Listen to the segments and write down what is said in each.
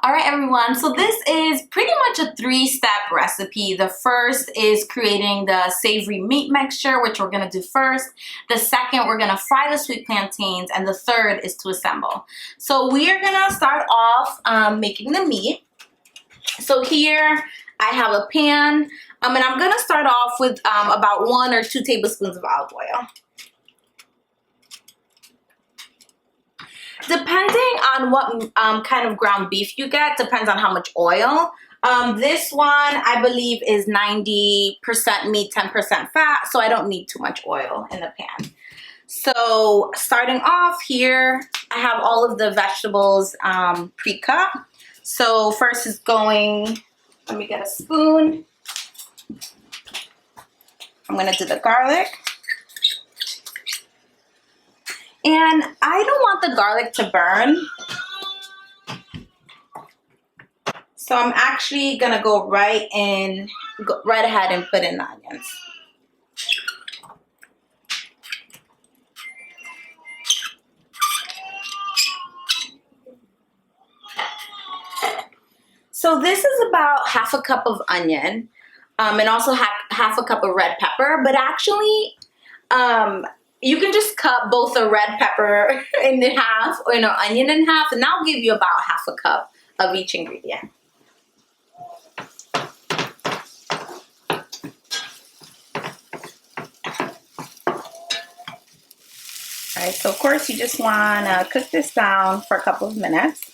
All right, everyone, so this is pretty much a three-step recipe. The first is creating the savory meat mixture, which we're gonna do first. The second, we're gonna fry the sweet plantains, and the third is to assemble. So we are gonna start off making the meat. So here I have a pan, and I'm gonna start off with about 1 or 2 tablespoons of olive oil. Depending on what kind of ground beef you get, depends on how much oil. This one, I believe, is 90% meat, 10% fat, so I don't need too much oil in the pan. So starting off here, I have all of the vegetables pre-cut. So first is going, let me get a spoon. I'm gonna do the garlic. And I don't want the garlic to burn. So I'm actually gonna go right ahead and put in the onions. So this is about half a cup of onion, and also half a cup of red pepper, but actually, you can just cut both a red pepper in half or an onion in half, and that'll give you about half a cup of each ingredient. All right, so of course you just want to cook this down for a couple of minutes.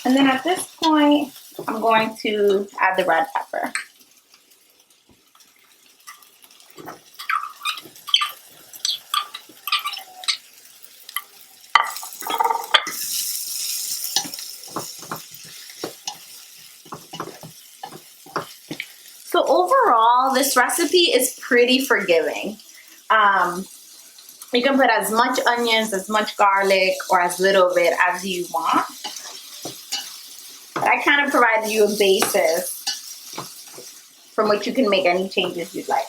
And then at this point, I'm going to add the red pepper. So overall, this recipe is pretty forgiving. You can put as much onions, as much garlic, or as little of it as you want. I kind of provided you a basis from which you can make any changes you'd like.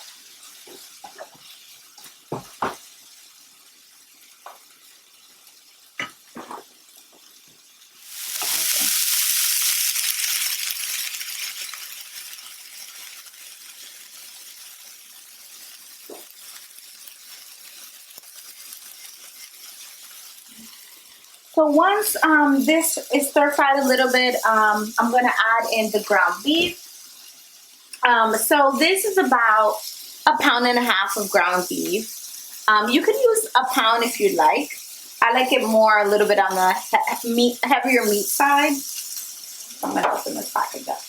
So once this is stir fried a little bit, I'm going to add in the ground beef. So this is about 1.5 pounds of ground beef. You could use a pound if you'd like. I like it more a little bit on the heavier meat side. So I'm going to open this package up.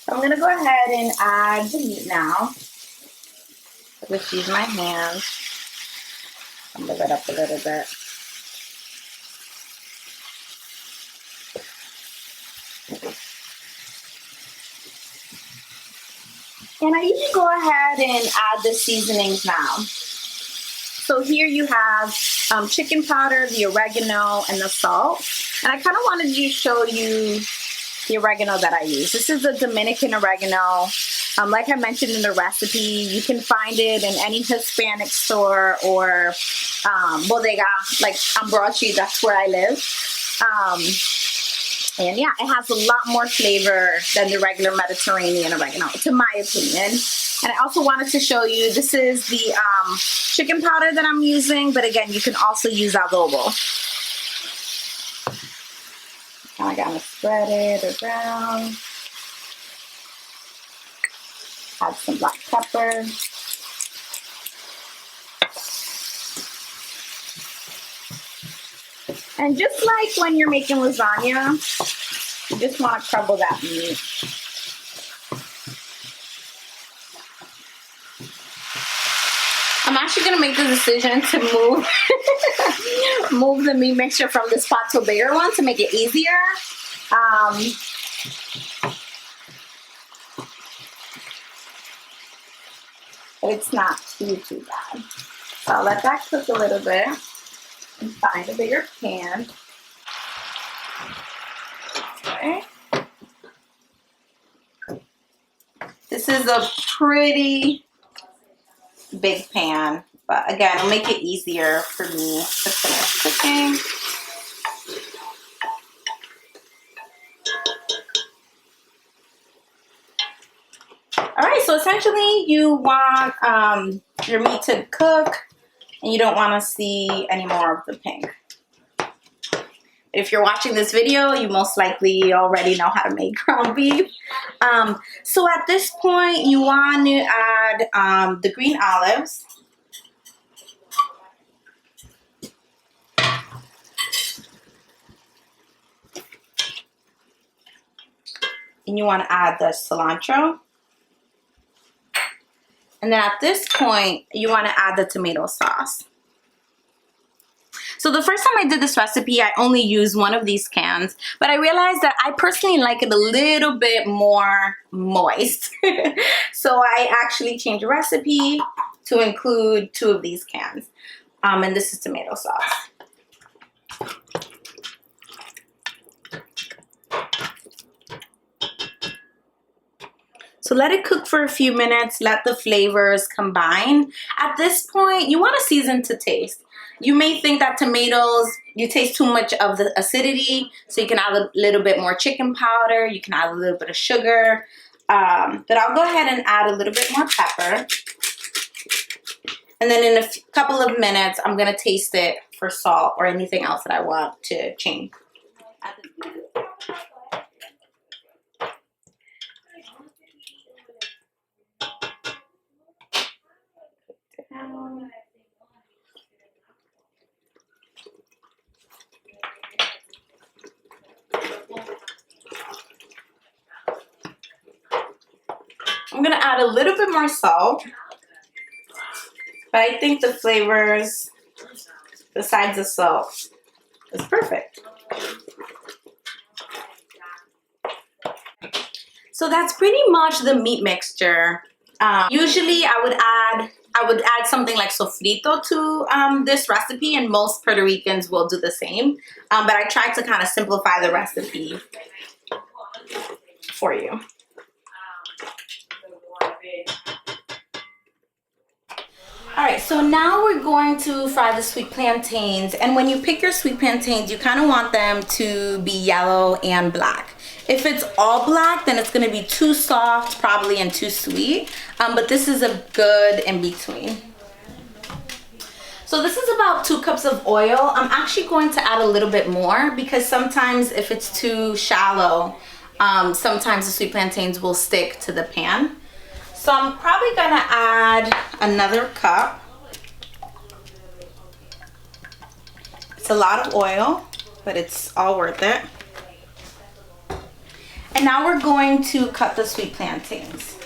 I'm going to go ahead and add the meat now. I'll just use my hands. I'll move it up a little bit. And I usually go ahead and add the seasonings now. So here you have chicken powder, the oregano, and the salt. And I kind of wanted to show you the oregano that I use. This is a Dominican oregano. Like I mentioned in the recipe, you can find it in any Hispanic store or bodega, like Ambroci, that's where I live. And yeah, it has a lot more flavor than the regular Mediterranean oregano, to my opinion. And I also wanted to show you, this is the chicken powder that I'm using, but again, you can also use adobo. I'm gonna spread it around. Add some black pepper. And just like when you're making lasagna, you just want to crumble that meat. I'm actually gonna make the decision to move move the meat mixture from this pot to a bigger one to make it easier. But it's not too bad. So I'll let that cook a little bit and find a bigger pan. Okay. This is a pretty big pan, but again, it'll make it easier for me to finish cooking. All right, so essentially you want your meat to cook and you don't want to see any more of the pink. If you're watching this video, you most likely already know how to make ground beef. So at this point, you want to add the green olives. And you want to add the cilantro. And then at this point, you want to add the tomato sauce. So the first time I did this recipe, I only used one of these cans, but I realized that I personally like it a little bit more moist. So I actually changed the recipe to include 2 of these cans. And this is tomato sauce. So let it cook for a few minutes, let the flavors combine. At this point, you want to season to taste. You may think that tomatoes, you taste too much of the acidity, so you can add a little bit more chicken powder, you can add a little bit of sugar, but I'll go ahead and add a little bit more pepper. And then in a couple of minutes, I'm gonna taste it for salt or anything else that I want to change. I'm gonna add a little bit more salt, but I think the flavors, besides the salt, is perfect. So that's pretty much the meat mixture. Usually I would add something like sofrito to this recipe, and most Puerto Ricans will do the same. But I tried to kind of simplify the recipe for you. Alright, so now we're going to fry the sweet plantains, and when you pick your sweet plantains, you kind of want them to be yellow and black. If it's all black, then it's going to be too soft probably and too sweet, but this is a good in between. So this is about 2 cups of oil. I'm actually going to add a little bit more because sometimes if it's too shallow, sometimes the sweet plantains will stick to the pan. So I'm probably gonna add another cup. It's a lot of oil, but it's all worth it. And now we're going to cut the sweet plantains.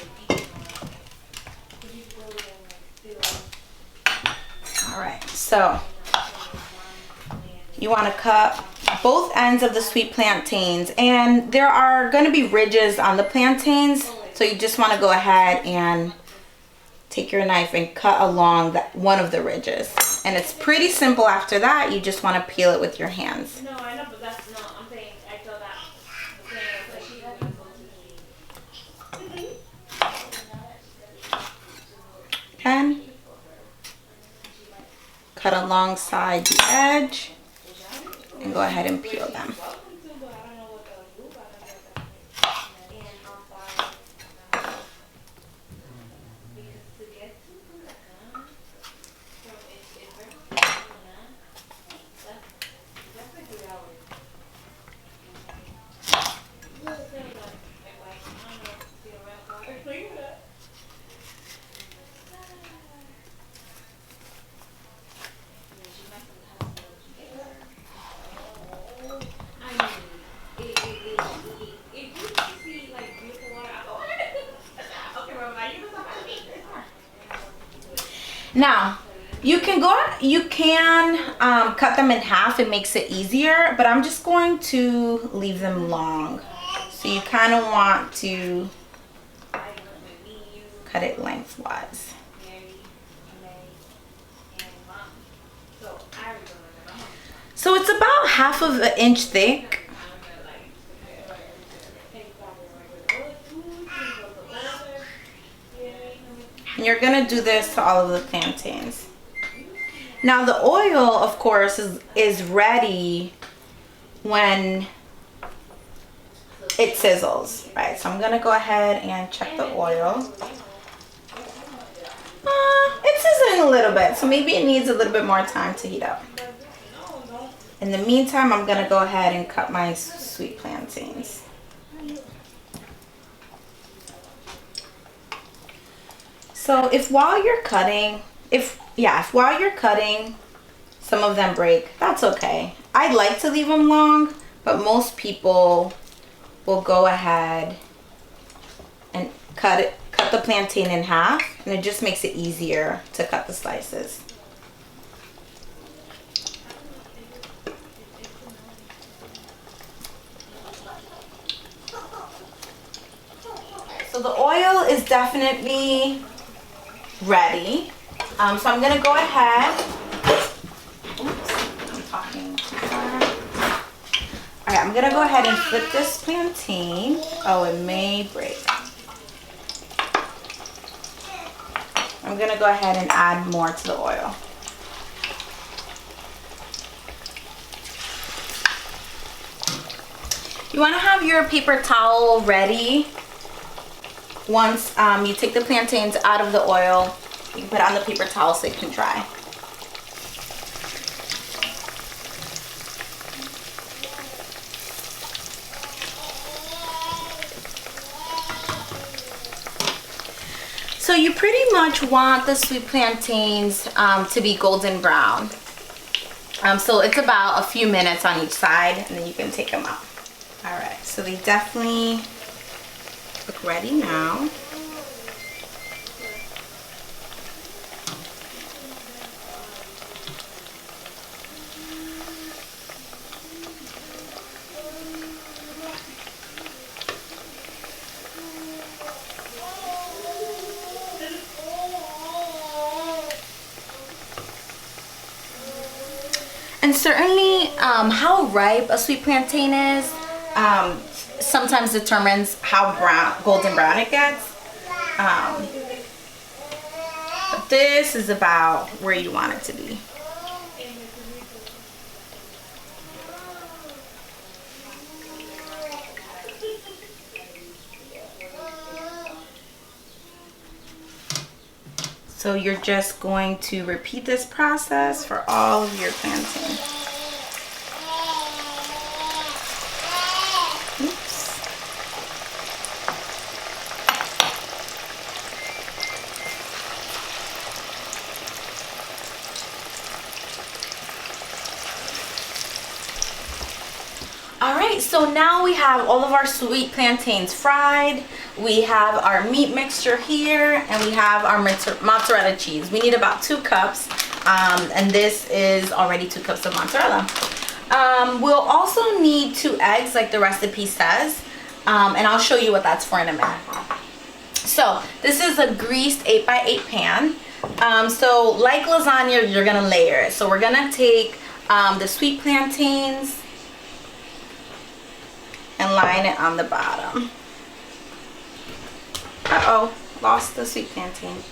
All right, so you wanna cut both ends of the sweet plantains, and there are gonna be ridges on the plantains. So you just want to go ahead and take your knife and cut along one of the ridges. And it's pretty simple after that. You just want to peel it with your hands. No, I know, but that's not, I'm saying, I feel that. And cut alongside the edge and go ahead and peel them. Now, you can cut them in half. It makes it easier, but I'm just going to leave them long. So you kind of want to cut it lengthwise. So it's about 1/2 inch thick. And you're gonna do this to all of the plantains. Now the oil, of course, is ready when it sizzles, right? So I'm gonna go ahead and check the oil. It's sizzling a little bit, so maybe it needs a little bit more time to heat up. In the meantime, I'm gonna go ahead and cut my sweet plantains. So if while you're cutting, some of them break, that's okay. I like to leave them long, but most people will go ahead and cut the plantain in half, and it just makes it easier to cut the slices. So the oil is definitely ready. So I'm gonna go ahead. Oops, I'm talking too far. All right, I'm gonna go ahead and flip this plantain. Oh, it may break. I'm gonna go ahead and add more to the oil. You wanna have your paper towel ready. Once you take the plantains out of the oil, you can put it on the paper towel so it can dry. So you pretty much want the sweet plantains to be golden brown. So it's about a few minutes on each side, and then you can take them out. All right, so they definitely look ready now. And certainly how ripe a sweet plantain is sometimes determines how golden brown it gets. But this is about where you want it to be. So you're just going to repeat this process for all of your plantains. Alright, so now we have all of our sweet plantains fried. We have our meat mixture here, and we have our mozzarella cheese. We need about 2 cups, and this is already 2 cups of mozzarella. We'll also need 2 eggs like the recipe says, and I'll show you what that's for in a minute. So this is a greased 8x8 pan. So like lasagna, you're gonna layer it. So we're gonna take the sweet plantains and line it on the bottom. Uh-oh, lost the sweet plantain.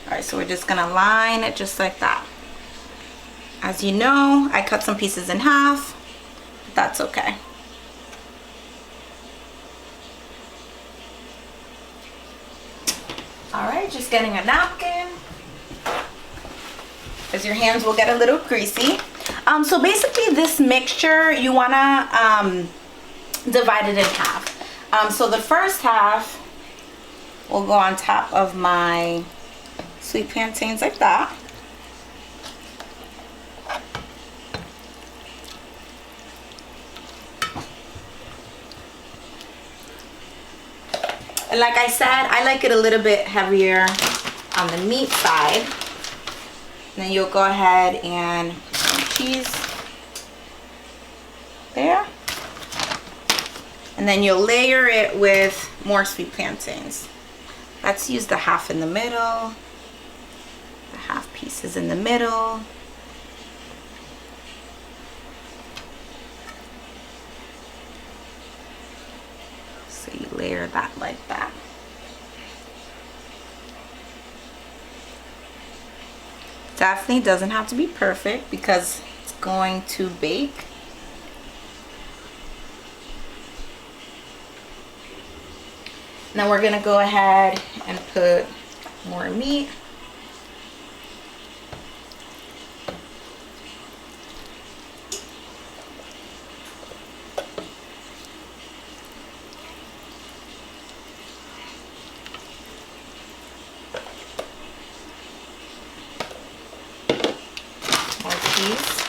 Alright, so we're just gonna line it just like that. As you know, I cut some pieces in half, but that's okay. Alright, just getting a napkin, because your hands will get a little greasy. So basically this mixture, you want to divide it in half. So the first half will go on top of my sweet plantains like that. And like I said, I like it a little bit heavier on the meat side. And then you'll go ahead and put some cheese there. And then you'll layer it with more sweet plantains. Let's use the half in the middle. The half pieces in the middle. So you layer that like that. Definitely doesn't have to be perfect because it's going to bake. Now we're gonna go ahead and put more meat. More cheese.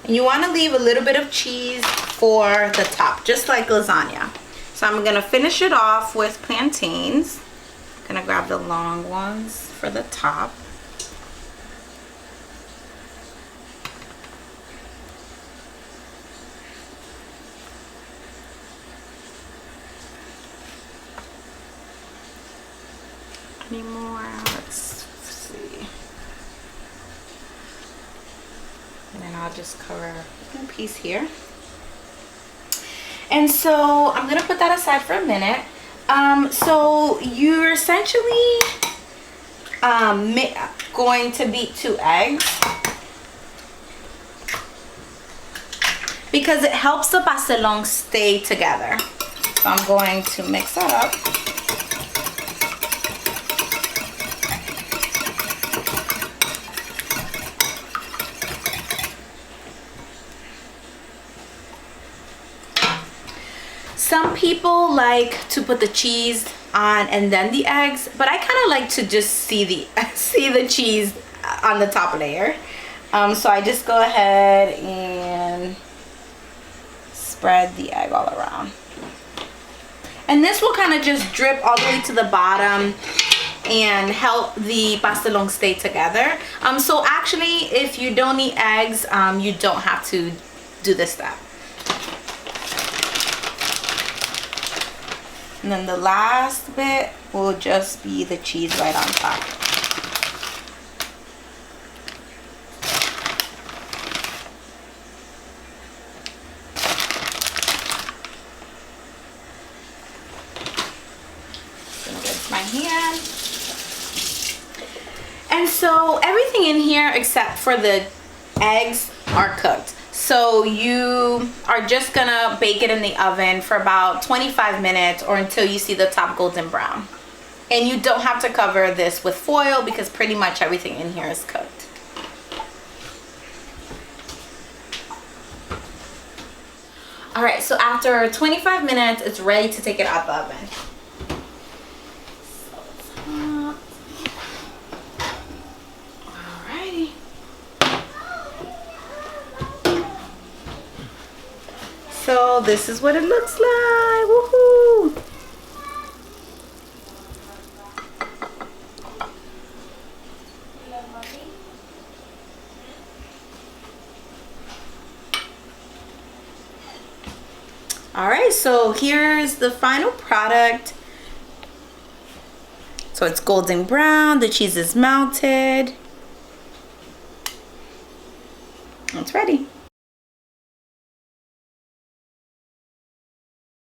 And you want to leave a little bit of cheese for the top, just like lasagna. So I'm gonna finish it off with plantains. I'm gonna grab the long ones for the top. Any more? Let's see. And then I'll just cover a piece here. And so I'm gonna put that aside for a minute. So you're essentially going to beat 2 eggs because it helps the pastelon stay together. So I'm going to mix that up. Some people like to put the cheese on and then the eggs, but I kind of like to just see the cheese on the top layer. So I just go ahead and spread the egg all around. And this will kind of just drip all the way to the bottom and help the pastelon stay together. So actually, if you don't eat eggs, you don't have to do this step. And then the last bit will just be the cheese right on top. Gonna rinse my hand. And so everything in here except for the eggs are cooked. So you are just gonna bake it in the oven for about 25 minutes or until you see the top golden brown. And you don't have to cover this with foil because pretty much everything in here is cooked. All right, so after 25 minutes, it's ready to take it out the oven. So this is what it looks like. Woohoo! All right, so here's the final product. So it's golden brown, the cheese is melted. It's ready.